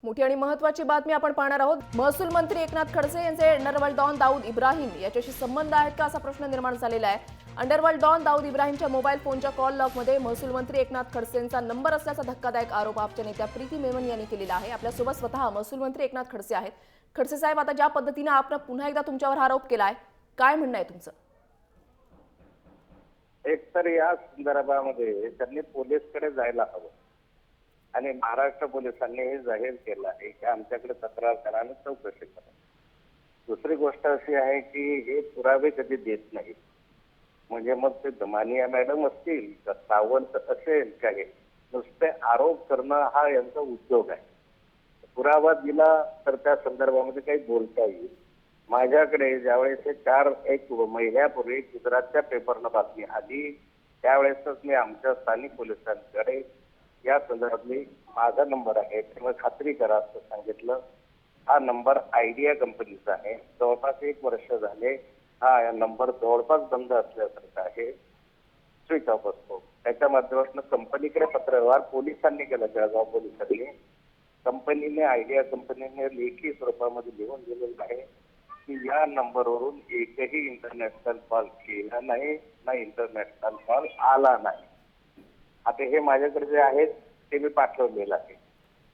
मोठी आणि महत्त्वाची बातमी आपण पाहणार आहोत। महसूल मंत्री एकनाथ खडसे यांचे अंडरवर्ल्ड डॉन दाऊद इब्राहिम याच्याशी संबंध आहेत का असा प्रश्न निर्माण झालेला आहे। अंडरवर्ल्ड डॉन दाऊद इब्राहिमच्या मोबाईल फोनच्या कॉल लॉगमध्ये महसूल मंत्री एकनाथ खडसेंचा नंबर असल्याचा धक्कादायक आरोप आपच्या नेत्या प्रीती मेमन यांनी केलेला आहे। आपल्यासोबत स्वतः महसूल मंत्री एकनाथ खडसे आहेत। खडसे साहेब, आता ज्या पद्धतीने आपण पुन्हा एकदा तुमच्यावर आरोप केलाय, काय म्हणणं आहे तुमचं? एक तर या संदर्भामध्ये त्यांनी पोलीसकडे जायला हवं आणि महाराष्ट्र पोलिसांनी हे जाहीर केलं आहे की आमच्याकडे तक्रार करा आणि चौकशी करा। दुसरी गोष्ट अशी आहे की हे पुरावे कधी देत नाही, म्हणजे मग ते दमानिया मॅडम असतील तर सावंत असेल काही, नुसते आरोप करणं हा यांचा उद्योग आहे। पुरावा दिला तर त्या संदर्भामध्ये काही बोलता येईल। माझ्याकडे ज्यावेळेस एक महिन्यापूर्वी गुजरातच्या पेपरनं बातमी आली, त्यावेळेसच मी आमच्या स्थानिक पोलिसांकडे या संदर्भातली माझा नंबर आहे तेव्हा खात्री करा असं सांगितलं। हा नंबर आयडिया कंपनीचा आहे, जवळपास 1 वर्ष झाले हा नंबर जवळपास बंद असल्यासारखा आहे, स्विच ऑफ असतो। त्याच्या माध्यमातून कंपनीकडे पत्रव्यवहार पोलिसांनी केला, जळगाव पोलिसांनी। कंपनीने आयडिया कंपनीने लेखी स्वरूपामध्ये लिहून दिलेलं आहे की या नंबरवरून एकही इंटरनॅशनल कॉल केला नाही, ना इंटरनॅशनल कॉल आला नाही। आता हे माझ्याकडे जे आहेत ते मी पाठवलेलं आहे।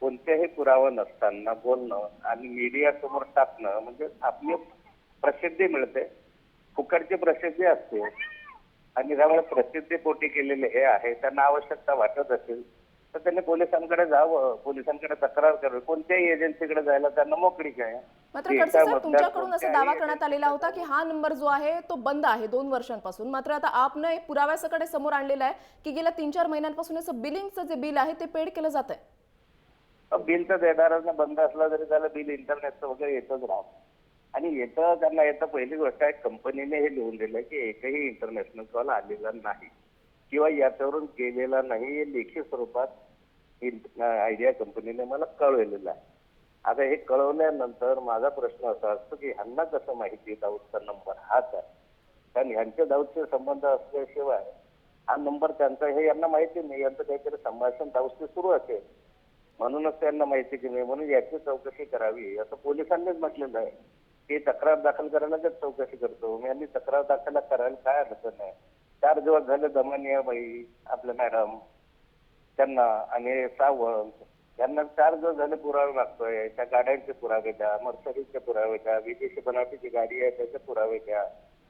कोणत्याही पुरावा नसताना बोलणं आणि मीडिया समोर टाकणं म्हणजे आपली प्रसिद्धी मिळते, फुकटची प्रसिद्धी असते आणि त्यामुळे प्रसिद्धीपोटी केलेले हे आहे। त्यांना आवश्यकता वाटत असेल तर त्यांनी पोलिसांकडे जावं, पोलिसांकडे तक्रार करावी। कोणत्याही एजन्सीकडे जायला त्यांना मोकळीक आहे। मात्र खडसे साहेब, तुमच्याकडून असा दावा करण्यात आलेला होता की हा नंबर जो आहे तो बंद आहे 2 वर्षांपासून। मात्र आता आपण एक पुराव्यासकडे समोर आणलेला आहे की गेल्या 3-4 महिन्यांपासून असं बिलिंगचं जे बिल आहे ते पेड केलं जात आहे। बिल तर देणाऱ्यांना बंद असलं तरी त्याला बिल इंटरनेटचं वगैरे येतच राहतं आणि येतं त्यांना येतं। पहिली गोष्ट आहे, कंपनीने हे लिहून दिलं की एकही इंटरनॅशनल कॉल आलेला नाही किंवा याच्यावरून केलेला नाही, हे लेखी स्वरूपात आयडिया कंपनीने मला कळवलेलं आहे। आता हे कळवल्यानंतर माझा प्रश्न असा असतो की ह्यांना कसं माहिती दाऊदचा नंबर हाच आहे, कारण ह्यांचे दाऊदचे संबंध असल्याशिवाय हा नंबर त्यांचा हे यांना माहिती नाही। यांचं काहीतरी संभाषण दाऊदशी सुरू असेल म्हणूनच त्यांना माहिती की नाही, म्हणून याची चौकशी करावी असं पोलिसांनीच म्हटलेलं आहे की तक्रार दाखल करायला चौकशी करतो मी। यांनी तक्रार दाखल करायला काय अडचण आहे? 4 दिवस झाले दमानिया बाई आपल्या मॅडम त्यांना आणि सावंत यांना 4 दिवस झाले पुरावे मागतोय। त्या गाड्यांचे पुरावे द्या, मर्सडीजचे पुरावे द्या, विदेशी बनावटीची गाडी आहे त्याचे पुरावे द्या,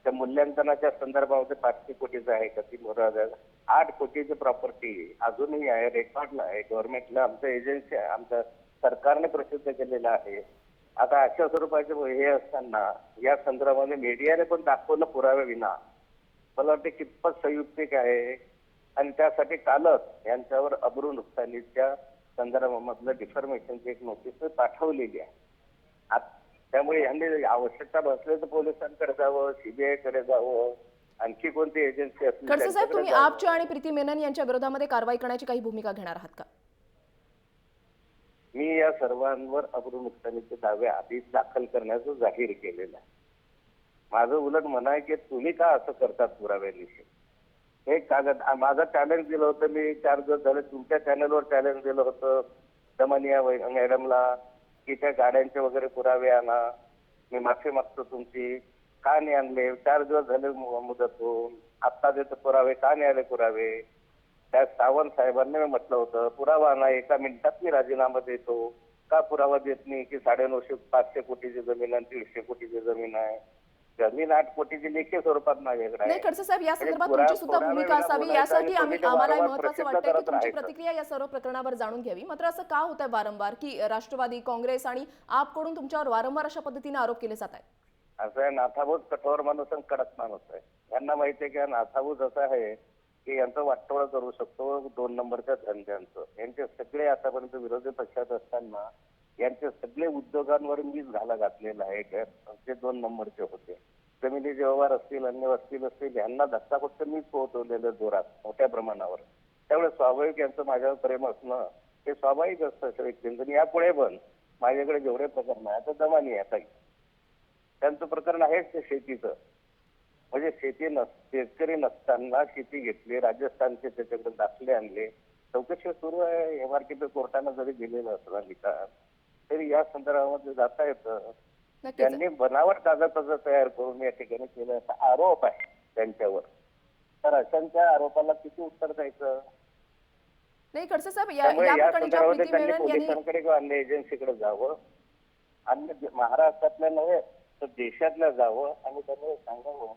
त्या मूल्यांकनाच्या संदर्भामध्ये 500 कोटीचं आहे का ती पुरावे, 8 कोटीची प्रॉपर्टी अजूनही आहे, रेकॉर्डला आहे, गव्हर्नमेंटला आमचं एजन्सी आहे, आमच्या सरकारने प्रसिद्ध केलेलं आहे। आता अशा स्वरूपाचे हे असताना या संदर्भामध्ये मीडियाने पण दाखवलं पुरावे विना, मला वाटते कितपत संयुक्तिक आहे। आणि त्यासाठी कालच यांच्यावर अब्रू नुकसानीच्या संदर्भामधलं डिफॉर्मेशनची एक नोटीस पाठवलेली आहे। त्यामुळे यांनी आवश्यकता भासली तर पोलिसांकडे जावं, सीबीआय कडे जावं, आणखी कोणती एजन्सी असली। खडसे साहेब, तुम्ही आपच्या आणि प्रीती मेनन यांच्या विरोधामध्ये कारवाई करण्याची काही भूमिका घेणार आहात का? मी या सर्वांवर अब्रू नुकसानीचे दावे आधीच दाखल करण्याचं जाहीर केलेलं आहे। माझं उलट म्हणणं आहे की तुम्ही का असं करतात पुराव्याविषयी? हे कागद माझं चॅलेंज दिलं होतं मी, 4 दिवस झाले तुमच्या चॅनलवर चॅलेंज दिलं होतं दमानिया मॅडमला की त्या गाड्यांचे वगैरे पुरावे आणा, मी माफी मागतो तुमची। का नाही आणले? 4 दिवस झाले मुदत होऊन, आत्ता देतो पुरावे, का नाही आले पुरावे? त्या सावंत साहेबांनी मी म्हटलं होतं पुरावा आणा, 1 मिनिटात मी राजीनामा देतो। का पुरावा देत नाही की 950 500 कोटीची जमीन आणि 150 कोटीची जमीन आहे? जमीन 8 कोटीची लेखी स्वरूपात माझ्याकडे नाही खडसे साहेब, या संदर्भात तुमची सुद्धा भूमिका असावी यासाठी आम्हाला महत्त्वाचं वाटतं की तुमची प्रतिक्रिया या सर्व प्रकरणावर जाणून घ्यावी। मात्र असं का होतंय वारंवार की राष्ट्रवादी काँग्रेस आणि आपकडून तुमच्यावर वारंवार अशा पद्धतीने आरोप केले जात आहेत? असं आहे, नाथाभूत कठोर माणूस आणि कडक माणूस आहे। यांना माहिती आहे की नाथाभूत असं आहे की यांचं वाटोळं करू शकतो 2 नंबरच्या धंद्यांचं। यांचे सगळे आतापर्यंत विरोधी पक्षात असताना यांचे सगळे उद्योगांवर मीच घाला घातलेला आहे, ते 2 नंबरचे होते। जमिनीचे व्यवहार असतील, अन्य असतील, यांना धक्का फक्त मीच पोहोचवलेलं जोरात मोठ्या प्रमाणावर। त्यामुळे स्वाभाविक यांचं माझ्यावर प्रेम असणं हे स्वाभाविक असतं व्यक्तींचं। यापुढे पण माझ्याकडे जेवढे प्रकरण आहे, आता दमानी आहे त्यांचं प्रकरण आहेच ते शेतीचं, म्हणजे शेतकरी नसताना शेती घेतली, राजस्थानचे त्याच्याकडे दाखले आणले, चौकशी सुरू आहे। MRTP कोर्टानं जरी दिलेलं असलं निकाल तरी या संदर्भामध्ये जाता येतं. नक्कीच त्यांनी बनावट कागदपत्र तयार करून या ठिकाणी केलं असा आरोप आहे त्यांच्यावर. तर अशांच्या आरोपाला किती उत्तर द्यायचं? नाही खडसे साहेब त्यामुळे या या प्रकरणी ज्या संदर्भामध्ये प्रीती त्यांनी मेनन यांनी पोलिसांकडे किंवा अन्य एजन्सीकडे जावं, अन्य महाराष्ट्रातल्या नव्हे तर देशातल्या जावं आणि त्यांनी सांगावं.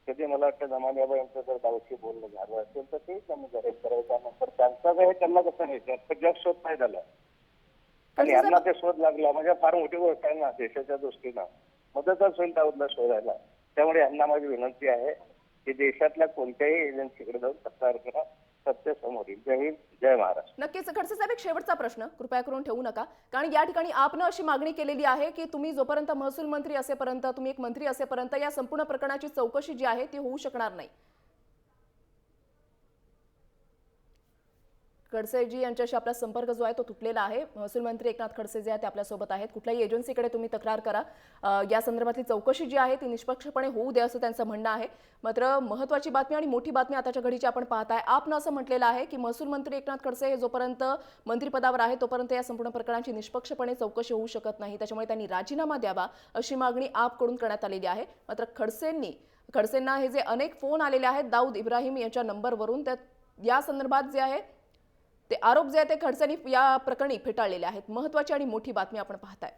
कधी मला वाटतं जमान्याबाई यांचं जर गावशी बोलणं झालं असेल तर ते त्यांनी जाहीर करावं. त्यानंतर त्यांचं हे त्यांना कसं नाही जग शोध नाही झाला आणि यांना ते शोध लागला म्हणजे फार मोठी गोष्ट आहे ना देशाच्या दृष्टीनं. मदतच होईल दाऊदला शोधायला. त्यामुळे यांना माझी विनंती आहे की देशातल्या कोणत्याही एजन्सीकडे जाऊन तक्रार करा. सत्य समोर येईल. जय हिंद, जय महाराष्ट्र. नक्कीच खडसे साहेब एक शेवटचा प्रश्न कृपया करून ठेवू नका, कारण या ठिकाणी आपण अशी मागणी केलेली आहे की तुम्ही जोपर्यंत महसूल मंत्री असेपर्यंत, तुम्ही एक मंत्री असेपर्यंत या संपूर्ण प्रकरणाची चौकशी जी आहे ती होऊ शकणार नाही. खडसेजी यांच्याशी आपला संपर्क जो आहे तो तुटलेला आहे. महसूल मंत्री एकनाथ खडसे जे आहेत ते आपल्यासोबत आहेत. कुठल्याही एजन्सीकडे तुम्ही तक्रार करा, या संदर्भातली चौकशी जी आहे ती निष्पक्षपणे होऊ दे असं त्यांचं म्हणणं आहे. मात्र महत्त्वाची बातमी आणि मोठी बातमी आताच्या घडीची आपण पाहताय. आपण असं म्हटलेलं आहे की महसूल मंत्री एकनाथ खडसे हे जोपर्यंत मंत्रिपदावर आहे तोपर्यंत या संपूर्ण प्रकरणाची निष्पक्षपणे चौकशी होऊ शकत नाही. त्याच्यामुळे त्यांनी राजीनामा द्यावा अशी मागणी आपकडून करण्यात आलेली आहे. मात्र खडसेंना हे जे अनेक फोन आलेले आहेत दाऊद इब्राहिम यांच्या नंबरवरून, त्या या संदर्भात जे आहे ते आरोप जे आहेत ते खडसेंनी या प्रकरणी फेटाळलेले आहेत. महत्त्वाची आणि मोठी बातमी आपण पाहताय.